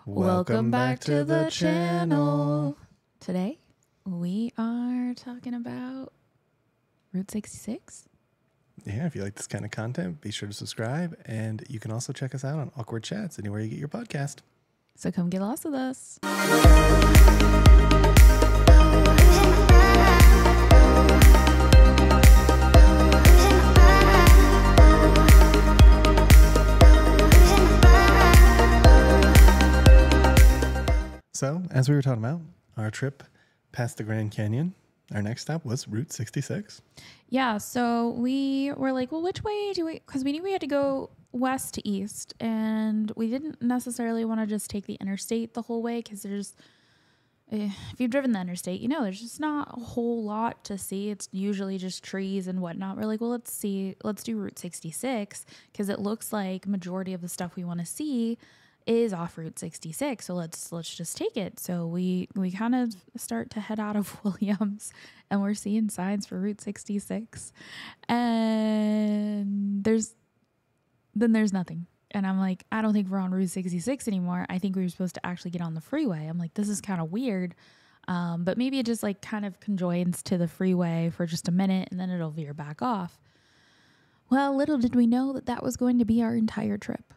Welcome back to the channel. Today, we are talking about Route 66. Yeah, if you like this kind of content, be sure to subscribe. And you can also check us out on Awkward Chats, anywhere you get your podcast. So come get lost with us. So, as we were talking about, our trip past the Grand Canyon, our next stop was Route 66. Yeah, so we were like, well, which way do we, because we knew we had to go west to east, and we didn't necessarily want to just take the interstate the whole way, because there's, if you've driven the interstate, you know, there's just not a whole lot to see. It's usually just trees and whatnot. We're like, well, let's do Route 66, because it looks like majority of the stuff we want to see is off Route 66, so let's just take it. So we kind of start to head out of Williams, and we're seeing signs for Route 66, and there's nothing. And I'm like, I don't think we're on Route 66 anymore. I think we were supposed to actually get on the freeway. I'm like, this is kind of weird, but maybe it just like kind of conjoins to the freeway for just a minute, and then it'll veer back off. Well, little did we know that was going to be our entire trip.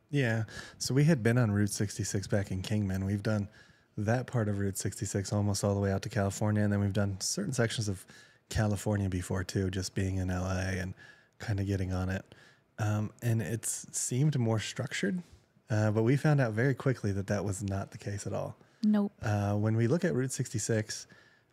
Yeah, so we had been on Route 66 back in Kingman. We've done that part of Route 66 almost all the way out to California, and then we've done certain sections of California before too, just being in LA and kind of getting on it. And it seemed more structured, but we found out very quickly that was not the case at all. Nope. When we look at Route 66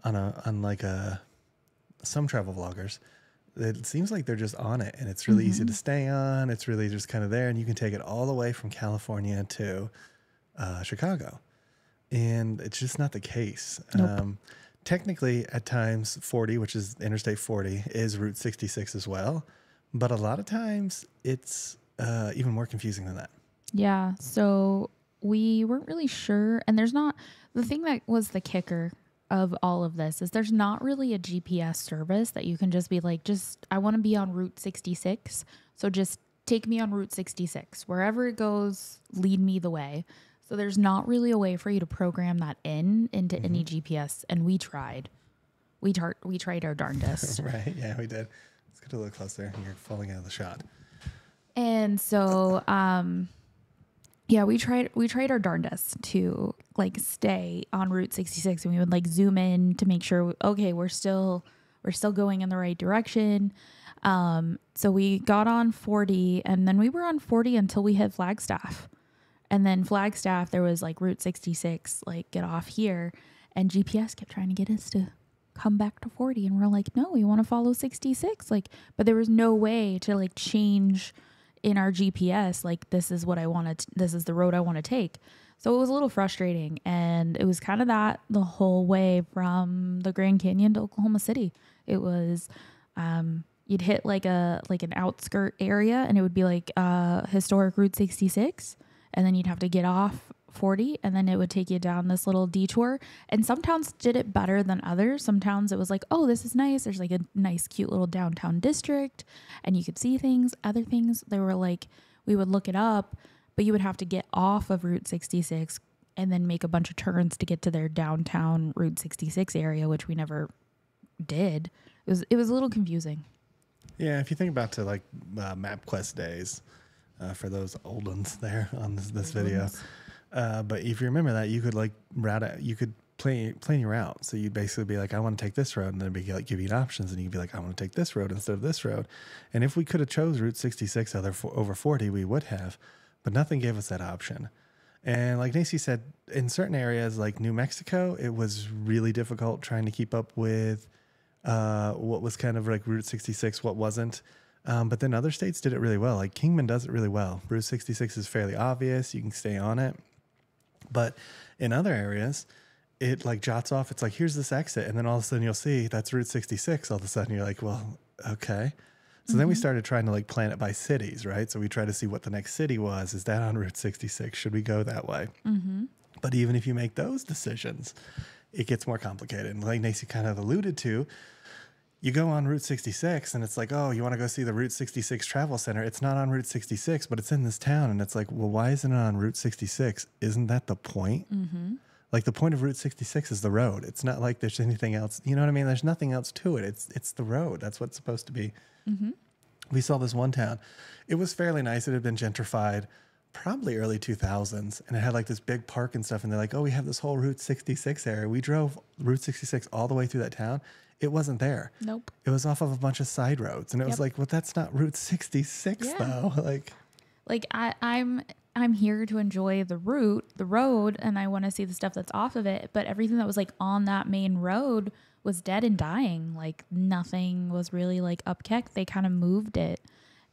on some travel vloggers, it seems like they're just on it, and it's really easy to stay on. It's really just kind of there, and you can take it all the way from California to Chicago. And it's just not the case. Nope. Technically, at times, 40, which is Interstate 40, is Route 66 as well. But a lot of times, it's even more confusing than that. Yeah, so we weren't really sure. And there's not, the thing that was the kicker of all of this is there's not really a GPS service that you can just be like, I want to be on Route 66. So just take me on Route 66. Wherever it goes, lead me the way. So there's not really a way for you to program that into any GPS. And we tried. We tried our darndest. Right, yeah, we did. Let's get a little closer. You're falling out of the shot. And so, yeah, we tried our darndest to like stay on Route 66, and we would like zoom in to make sure, okay, we're still going in the right direction. So we got on 40, and then we were on 40 until we hit Flagstaff. And then Flagstaff, there was like Route 66, like get off here, and GPS kept trying to get us to come back to 40, and we're like, no, we want to follow 66. Like, but there was no way to like change in our GPS, like this is what I wanted, this is the road I want to take. So it was a little frustrating, and it was kind of that the whole way from the Grand Canyon to Oklahoma City. It was, you'd hit like an outskirt area, and it would be like historic Route 66, and then you'd have to get off 40, and then it would take you down this little detour. And some towns did it better than others. Some towns it was like, oh, this is nice. There's like a nice, cute little downtown district, and you could see things. Other things, they were like, we would look it up, but you would have to get off of Route 66 and then make a bunch of turns to get to their downtown Route 66 area, which we never did. It was a little confusing. Yeah, if you think about to like MapQuest days, for those old ones there on this video. But if you remember that, you could like you could plan your route. So you'd basically be like, I want to take this road, and then it'd be like give you options, and you'd be like, I want to take this road instead of this road. And if we could have chose Route 66 over 40, we would have, but nothing gave us that option. And like Nacy said, in certain areas like New Mexico, it was really difficult trying to keep up with what was kind of like Route 66, what wasn't. But then other states did it really well. Like Kingman does it really well. Route 66 is fairly obvious. You can stay on it. But in other areas, it like jots off. It's like, here's this exit. And then all of a sudden you'll see that's Route 66. All of a sudden you're like, well, okay. So then we started trying to like plan it by cities, right? So we try to see what the next city was. Is that on Route 66? Should we go that way? But even if you make those decisions, it gets more complicated. And like Nacy kind of alluded to, You go on Route 66 and it's like, oh, you want to go see the Route 66 Travel Center. It's not on Route 66, but it's in this town. And it's like, well, why isn't it on Route 66? Isn't that the point? Mm-hmm. Like the point of Route 66 is the road. It's not like there's anything else. You know what I mean? There's nothing else to it. It's the road. That's what it's supposed to be. Mm-hmm. We saw this one town. It was fairly nice. It had been gentrified probably early 2000s. And it had like this big park and stuff. And they're like, oh, we have this whole Route 66 area. We drove Route 66 all the way through that town. It wasn't there. Nope. It was off of a bunch of side roads. And it was like, well, that's not Route 66 though. Like I'm here to enjoy the road, and I want to see the stuff that's off of it. But everything that was like on that main road was dead and dying. Like nothing was really like upkept. They kind of moved it.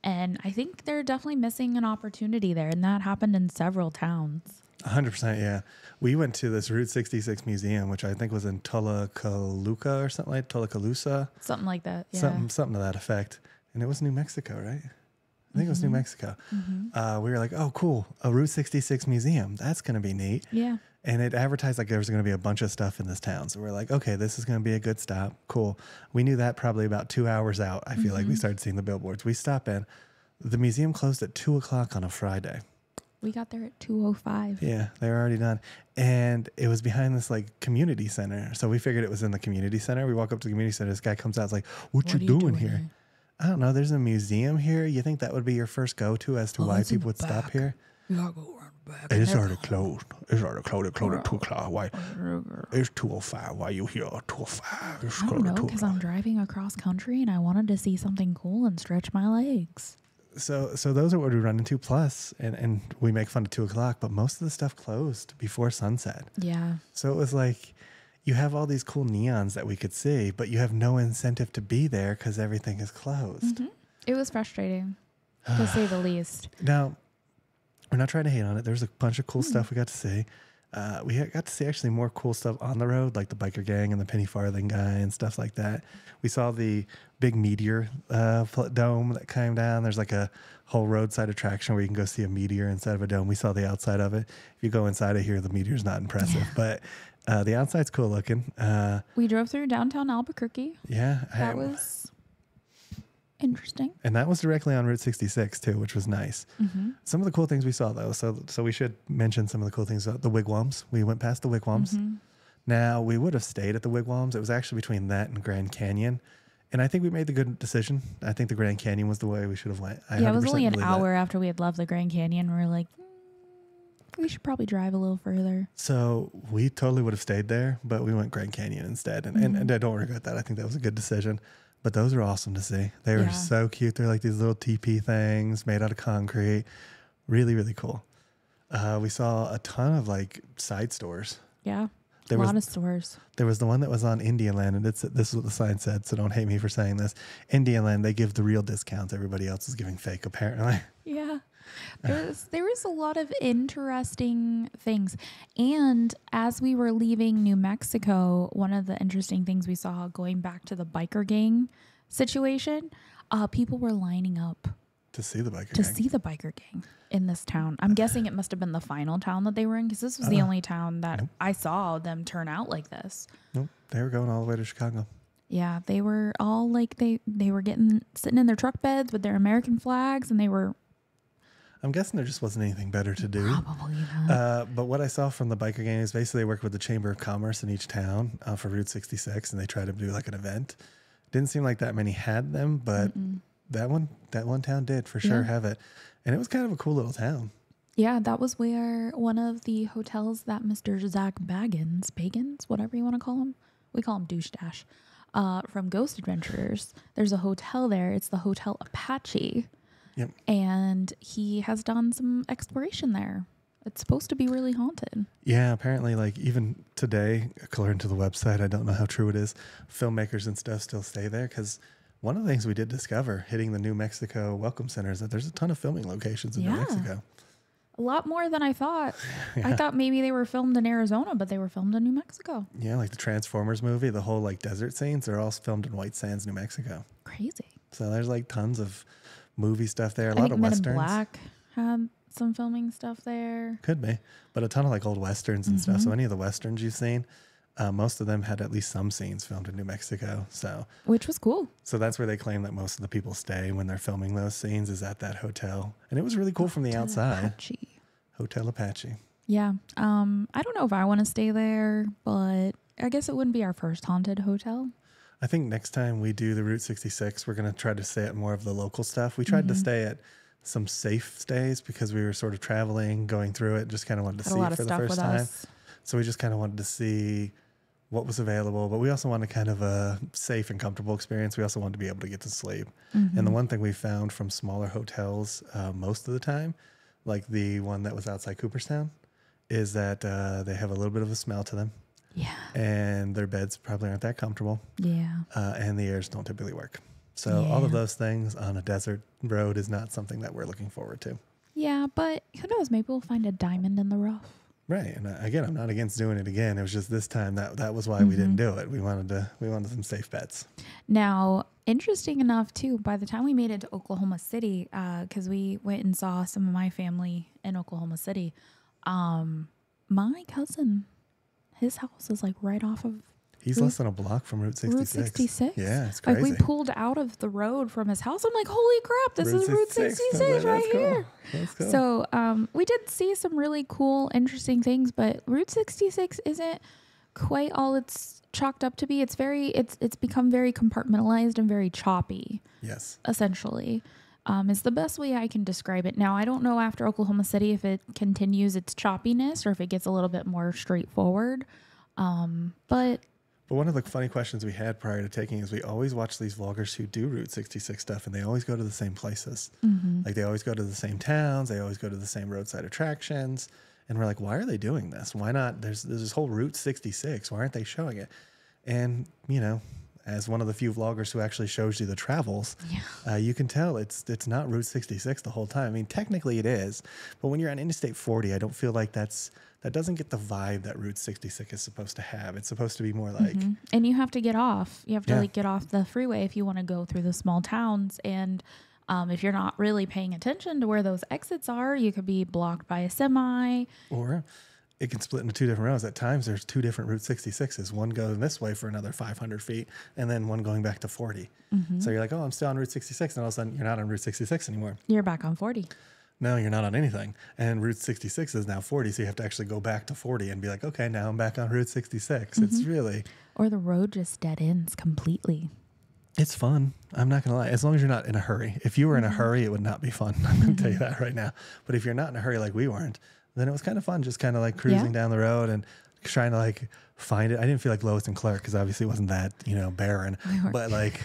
And I think they're definitely missing an opportunity there. And that happened in several towns. 100%. Yeah. We went to this Route 66 museum, which I think was in Tulacaluca or something like Tulacalusa. Something like that. Yeah. Something to that effect. And it was New Mexico, right? I think it was New Mexico. Mm-hmm. We were like, oh, cool. A Route 66 museum. That's going to be neat. Yeah. And it advertised like there was going to be a bunch of stuff in this town. So we're like, okay, this is going to be a good stop. Cool. We knew that probably about 2 hours out. I feel like we started seeing the billboards. We stop in. The museum closed at 2:00 on a Friday. We got there at 2:05. Yeah, they were already done. And it was behind this like community center. So we figured it was in the community center. We walk up to the community center. This guy comes out. It's like, what you doing here? I don't know. There's a museum here. You think that would be your first go-to as to why people would stop here? We gotta go around the back. It's already closed. It's already closed. It closed at 2:00. Why? It's 2:05. Why you here at 2:05? It's I don't know, because I'm driving across country and I wanted to see something cool and stretch my legs. So those are what we run into. Plus, and we make fun of 2:00, but most of the stuff closed before sunset. Yeah. So it was like, you have all these cool neons that we could see, but you have no incentive to be there because everything is closed. Mm-hmm. It was frustrating, to say the least. Now, we're not trying to hate on it. There's a bunch of cool stuff we got to see. We got to see actually more cool stuff on the road, like the biker gang and the penny farthing guy and stuff like that. We saw the big meteor dome that came down. There's like a whole roadside attraction where you can go see a meteor inside of a dome. We saw the outside of it. If you go inside of here, the meteor's not impressive, but the outside's cool looking. We drove through downtown Albuquerque. Yeah. That was interesting. And that was directly on Route 66 too, which was nice. Mm-hmm. Some of the cool things we saw though, so we should mention some of the cool things. The wigwams. We went past the wigwams. Mm-hmm. Now, we would have stayed at the wigwams. It was actually between that and Grand Canyon. And I think we made the good decision. I think the Grand Canyon was the way we should have went. It was only an hour after we had left the Grand Canyon. We were like, we should probably drive a little further. So we totally would have stayed there, but we went Grand Canyon instead. And I don't regret that. I think that was a good decision. But those are awesome to see. They were so cute. They're like these little teepee things made out of concrete. Really, really cool. We saw a ton of like side stores. Yeah. A lot of stores. There was the one that was on Indian Land, and this is what the sign said, so don't hate me for saying this. Indian Land, they give the real discounts. Everybody else is giving fake, apparently. Yeah. There was a lot of interesting things. And as we were leaving New Mexico, one of the interesting things we saw going back to the biker gang situation, people were lining up to see the biker gang. To see the biker gang in this town. I'm guessing it must have been the final town that they were in, because this was the only town that I saw them turn out like this. Nope. They were going all the way to Chicago. Yeah, they were all like, they were sitting in their truck beds with their American flags, and they were... I'm guessing there just wasn't anything better to do. Probably not. But what I saw from the biker gang is basically they work with the Chamber of Commerce in each town for Route 66, and they try to do like an event. Didn't seem like that many had them, but that one town did for sure have it. And it was kind of a cool little town. Yeah, that was where one of the hotels that Mr. Zach Bagans, whatever you want to call him. We call him Douche Dash. From Ghost Adventurers. There's a hotel there. It's the Hotel Apache. Yep. And he has done some exploration there. It's supposed to be really haunted. Yeah, apparently, like even today, according to the website, I don't know how true it is, filmmakers and stuff still stay there, because one of the things we did discover hitting the New Mexico Welcome Center is that there's a ton of filming locations in New Mexico. A lot more than I thought. I thought maybe they were filmed in Arizona, but they were filmed in New Mexico. Yeah, like the Transformers movie, the whole like desert scenes, they're all filmed in White Sands, New Mexico. Crazy. So there's like tons of movie stuff there. A lot of westerns. Men in Black had some filming stuff there. Could be, but a ton of like old westerns and stuff. So any of the westerns you've seen, most of them had at least some scenes filmed in New Mexico. Which was cool. So that's where they claim that most of the people stay when they're filming those scenes, is at that hotel. And it was really cool from the outside. Apache. Hotel Apache. Yeah. I don't know if I want to stay there, but I guess it wouldn't be our first haunted hotel. I think next time we do the Route 66, we're going to try to stay at more of the local stuff. We tried to stay at some safe stays because we were sort of traveling, going through it, just kind of wanted to see it for the first time. So we just kind of wanted to see what was available, but we also wanted kind of a safe and comfortable experience. We also wanted to be able to get to sleep. And the one thing we found from smaller hotels most of the time, like the one that was outside Cooperstown, is that they have a little bit of a smell to them. Yeah. And their beds probably aren't that comfortable. Yeah. And the airs don't typically work. So all of those things on a desert road is not something that we're looking forward to. Yeah, but who knows? Maybe we'll find a diamond in the rough. Right. And again, I'm not against doing it again. It was just this time that was why we didn't do it. We wanted some safe bets. Now, interesting enough too, by the time we made it to Oklahoma City, because we went and saw some of my family in Oklahoma City, my cousin, his house is like right off of. He's less than a block from Route 66. Route 66? Yeah, it's crazy. Like we pulled out of the road from his house. I'm like, holy crap, this is Route 66 right here. That's cool. So we did see some really cool, interesting things, but Route 66 isn't quite all it's chalked up to be. It's become very compartmentalized and very choppy. Yes. Essentially. Is the best way I can describe it. Now, I don't know after Oklahoma City if it continues its choppiness or if it gets a little bit more straightforward. But one of the funny questions we had prior to taking is we always watch these vloggers who do Route 66 stuff, and they always go to the same places. Like they always go to the same towns. They always go to the same roadside attractions. And we're like, why are they doing this? Why not? There's this whole Route 66. Why aren't they showing it? And, you know, as one of the few vloggers who actually shows you the travels, you can tell it's not Route 66 the whole time. I mean, technically it is, but when you're on Interstate 40, I don't feel like that doesn't get the vibe that Route 66 is supposed to have. It's supposed to be more like... And you have to get off. You have to like get off the freeway if you want to go through the small towns. And if you're not really paying attention to where those exits are, you could be blocked by a semi. Or it can split into two different roads. At times, there's two different Route 66s. One going this way for another 500 feet, and then one going back to 40. So you're like, oh, I'm still on Route 66, and all of a sudden, you're not on Route 66 anymore. You're back on 40. No, you're not on anything. And Route 66 is now 40, so you have to actually go back to 40 and be like, okay, now I'm back on Route 66. It's really... Or the road just dead ends completely. It's fun. I'm not going to lie. As long as you're not in a hurry. If you were in a hurry, it would not be fun. I'm going to tell you that right now. But if you're not in a hurry like we weren't, then it was kind of fun just kind of like cruising down the road and trying to like find it. I didn't feel like Lois and Clark because obviously it wasn't that, barren. But like...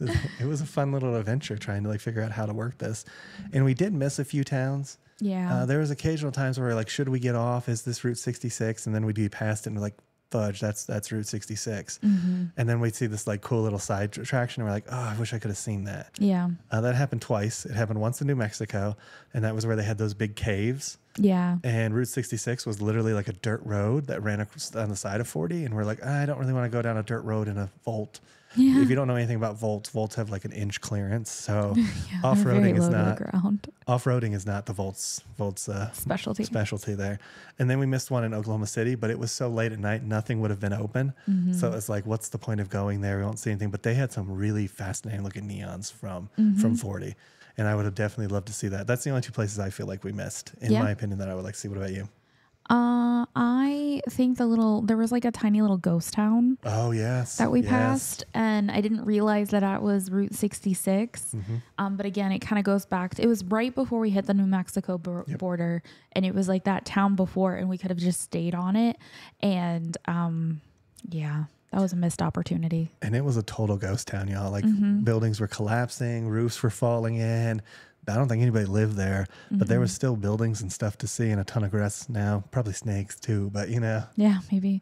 It was a fun little adventure trying to like figure out how to work this. And we did miss a few towns. Yeah. There was occasional times where we're like, should we get off? Is this Route 66? And then we'd be past it and we're like, fudge, that's Route 66. And then we'd see this like cool little side attraction. And we're like, oh, I wish I could have seen that. Yeah. That happened twice. It happened once in New Mexico. And that was where they had those big caves. Yeah. And Route 66 was literally like a dirt road that ran on the side of 40. And we're like, I don't really want to go down a dirt road in a vault. Yeah. If you don't know anything about vaults have like an inch clearance. So off-roading is not the vault's specialty there. And then we missed one in Oklahoma City, but it was so late at night, nothing would have been open. So it's like, what's the point of going there? We won't see anything. But they had some really fascinating looking neons from 40. And I would have definitely loved to see that. That's the only two places I feel like we missed, in my opinion, that I would like to see. What about you? I think there was like a tiny little ghost town. Oh, yes. That we passed. And I didn't realize that was Route 66. But again, it kind of goes back. It was right before we hit the New Mexico border. And it was like that town before, and we could have just stayed on it. And that was a missed opportunity. And it was a total ghost town, y'all. Like buildings were collapsing, roofs were falling in. I don't think anybody lived there, but there was still buildings and stuff to see and a ton of grass now. Probably snakes too, but Yeah, maybe.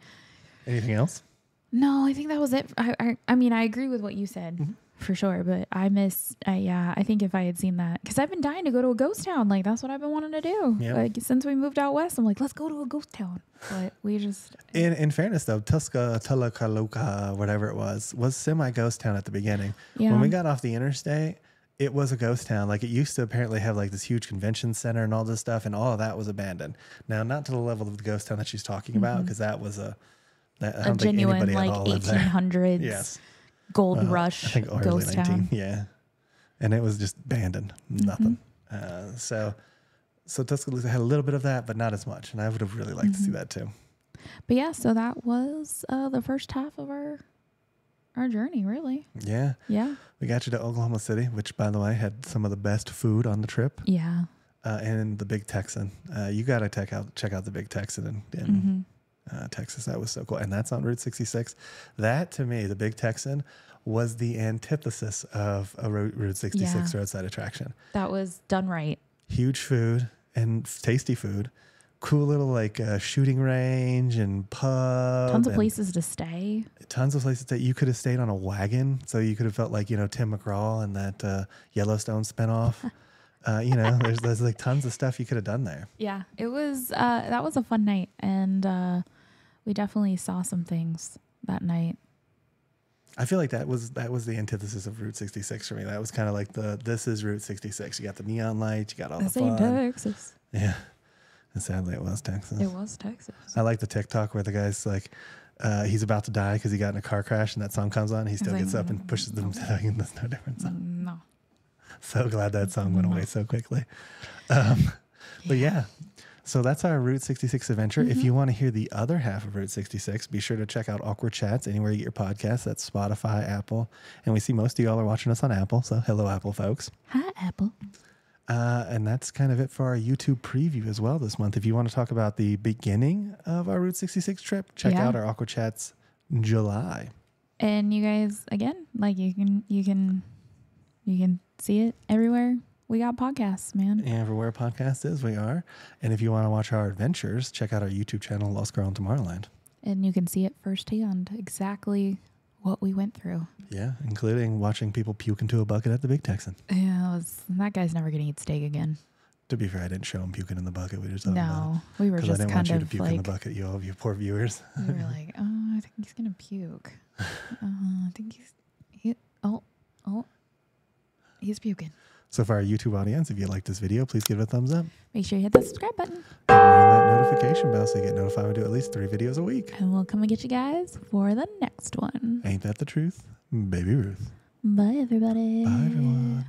Anything else? No, I think that was it. I mean, I agree with what you said for sure, but I think if I had seen that, because I've been dying to go to a ghost town. Like, that's what I've been wanting to do. Yep. Like, since we moved out west, I'm like, let's go to a ghost town. But we just... In fairness, though, Tuscaloosa, whatever it was semi-ghost town at the beginning. Yeah. When we got off the interstate, it was a ghost town. Like, it used to apparently have like this huge convention center and all this stuff, and all of that was abandoned. Now, not to the level of the ghost town that she's talking about, because that was a I a don't think genuine anybody like at all lived there. 1800s Yes. gold I rush think early ghost 19. town. Yeah. And it was just abandoned. Nothing. So Tuscaloosa had a little bit of that, but not as much. And I would have really liked to see that too. But yeah, so that was the first half of our journey, really. Yeah. Yeah. We got you to Oklahoma City, which, by the way, had some of the best food on the trip. Yeah. And the Big Texan. You got to check out the Big Texan in Texas. That was so cool. And that's on Route 66. That, to me, the Big Texan was the antithesis of a Route 66 roadside attraction. That was done right. Huge food and tasty food. Cool little like shooting range and pub. Tons of places to stay. Tons of places that you could have stayed on a wagon. So you could have felt like, Tim McGraw and that Yellowstone spinoff. There's like tons of stuff you could have done there. Yeah, it was, that was a fun night. And we definitely saw some things that night. I feel like that was the antithesis of Route 66 for me. That was kind of like this is Route 66. You got the neon lights, you got all the fun. Texas. Yeah. And sadly, it was Texas. It was Texas. I like the TikTok where the guy's like, he's about to die because he got in a car crash and that song comes on. He still gets up and pushes them. There's no difference. No. So glad that song went away so quickly. But yeah, so that's our Route 66 adventure. If you want to hear the other half of Route 66, be sure to check out Awkward Chats anywhere you get your podcasts. That's Spotify, Apple. And we see most of y'all are watching us on Apple. So hello, Apple folks. Hi, Apple. And that's kind of it for our YouTube preview as well this month. If you want to talk about the beginning of our Route 66 trip, check out our Awkward Chats July. And you guys, again, like you can see it everywhere. We got podcasts, man. And everywhere podcast is, we are. And if you want to watch our adventures, check out our YouTube channel, Lostgirlintomorrowland. And you can see it firsthand, exactly what we went through. Yeah, including watching people puke into a bucket at the Big Texan. Yeah, that guy's never going to eat steak again. To be fair, I didn't show him puking in the bucket. We just talked about it. We were just I didn't kind want you of to puke like, in the bucket, you all of you poor viewers. we were like, oh, I think he's going to puke. I think he's puking. So for our YouTube audience, if you like this video, please give it a thumbs up. Make sure you hit that subscribe button. And ring that notification bell so you get notified when we do at least 3 videos a week. And we'll come and get you guys for the next one. Ain't that the truth? Baby Ruth. Bye, everybody. Bye, everyone.